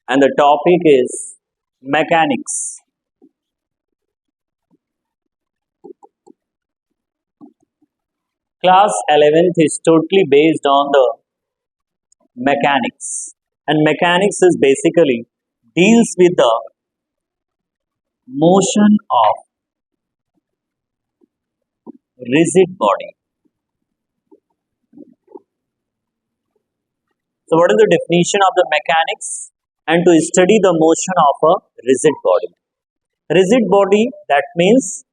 and the topic is mechanics. Class 11th is totally based on the mechanics, and mechanics is basically deals with the motion of rigid body. So, what is the definition of the mechanics? And to study the motion of a rigid body. Rigid body, that means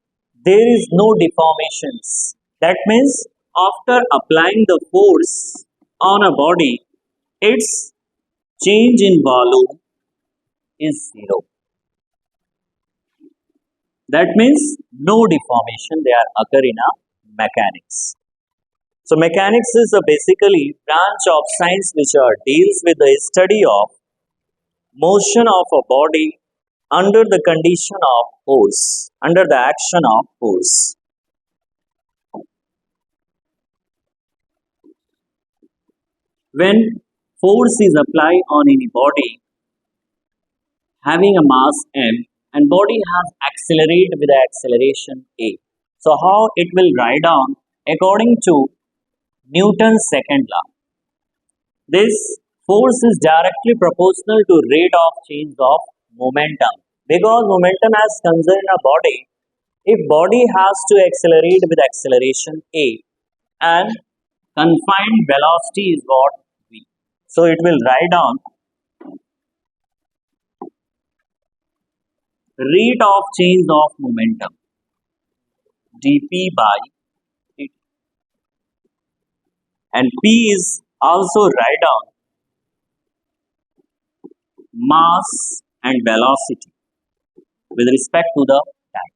there is no deformations. That means after applying the force on a body, its change in volume is zero. That means no deformation they are occur in a mechanics. So mechanics is a basically branch of science which deals with the study of motion of a body under the condition of force, under the action of force. When force is applied on any body having a mass m and body has accelerated with the acceleration a. So how it will ride on according to Newton's second law. This force is directly proportional to rate of change of momentum, because momentum has concern in a body. If body has to accelerate with acceleration a and confined velocity is what v, so it will ride on rate of change of momentum dp by dt, and p is also ride on mass and velocity with respect to the time.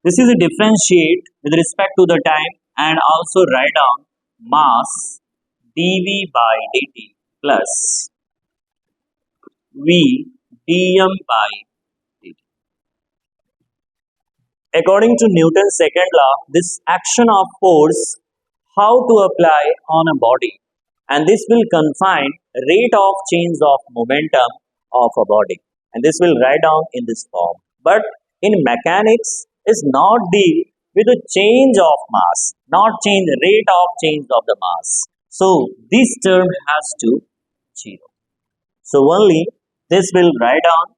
This is a differentiate with respect to the time and also write down mass dv by dt plus v dm by dt. According to Newton's second law, this action of force, how to apply on a body, and this will confine rate of change of momentum of a body, and this will write down in this form. But in mechanics is not deal with the change of mass, not change the rate of change of the mass. So this term has to zero. So only this will write down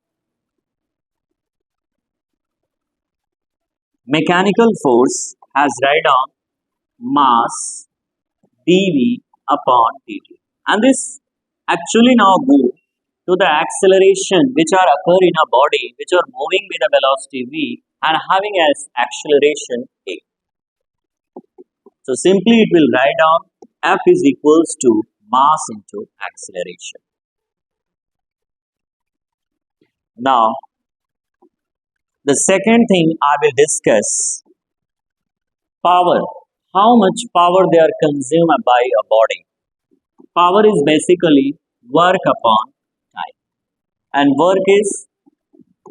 mechanical force has write down mass dv upon dt, and this actually now go to the acceleration which are occur in a body which are moving with a velocity v and having as acceleration a. So simply it will write down F is equals to mass into acceleration. Now the second thing I will discuss, power. How much power they are consumed by a body. Power is basically work upon time, and work is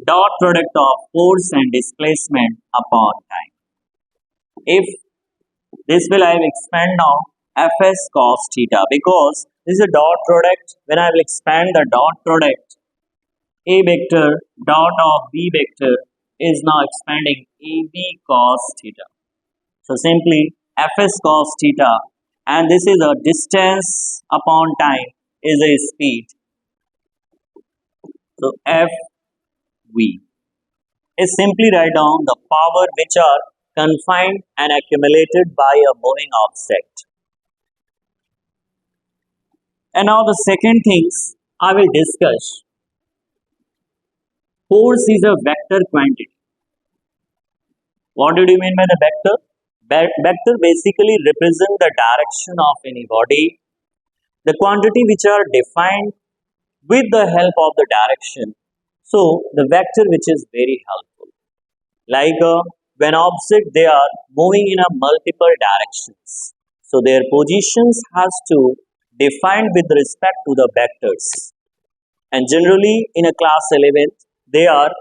dot product of force and displacement upon time. If this will I will expand now Fs cos theta, because this is a dot product. When I will expand the dot product, A vector dot of B vector is now expanding AB cos theta. So simply Fs cos theta, and this is a distance upon time is a speed. So Fv is simply write down the power which are confined and accumulated by a moving object. And now the second things I will discuss. Force is a vector quantity. What do you mean by the vector? Vector basically represent the direction of any body, the quantity which are defined with the help of the direction. So the vector which is very helpful. Like when object they are moving in a multiple directions, so their positions has to defined with respect to the vectors. And generally in a class 11th they are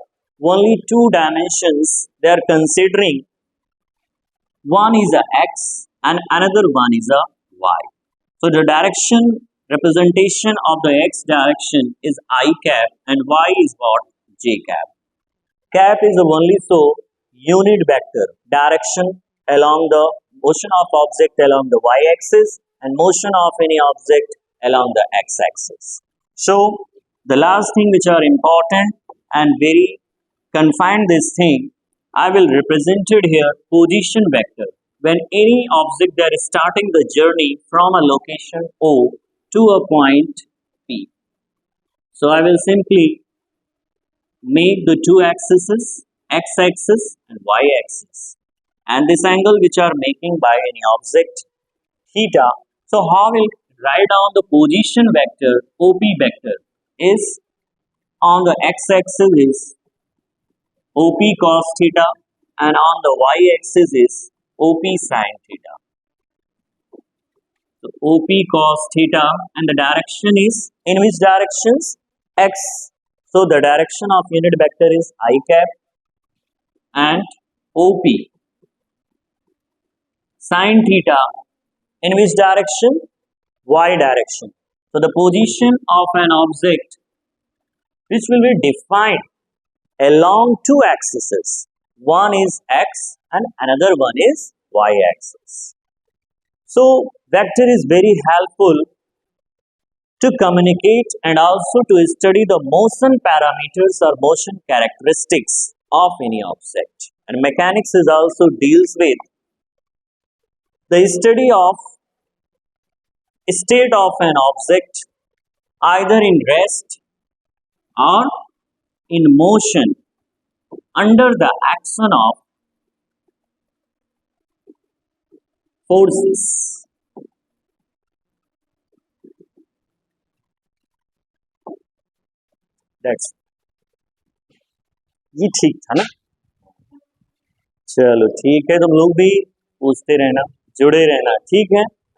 only two dimensions they are considering. One is a x and another one is a y. So the direction representation of the x direction is I cap and y is what? J cap. Cap is only so unit vector direction along the motion of object along the y axis and motion of any object along the x axis. So the last thing which are important and very confined this thing, I will represent it here position vector. When any object that is starting the journey from a location O to a point P. So I will simply make the two axes, x-axis and y-axis, and this angle which are making by any object theta. So how will write down the position vector OP vector is on the x-axis is OP cos theta and on the y-axis is OP sin theta. So OP cos theta and the direction is in which directions? X. So the direction of unit vector is I cap and OP. Sin theta in which direction? Y direction. So the position of an object which will be defined along two axes. One is x and another one is y axis. So vector is very helpful to communicate and also to study the motion parameters or motion characteristics of any object. And mechanics is also deals with the study of state of an object either in rest or in motion under the action of forces. That's ये ठीक था ना? चलो ठीक है, तुम लोग भी पूछते रहना, जुड़े रहना, ठीक है।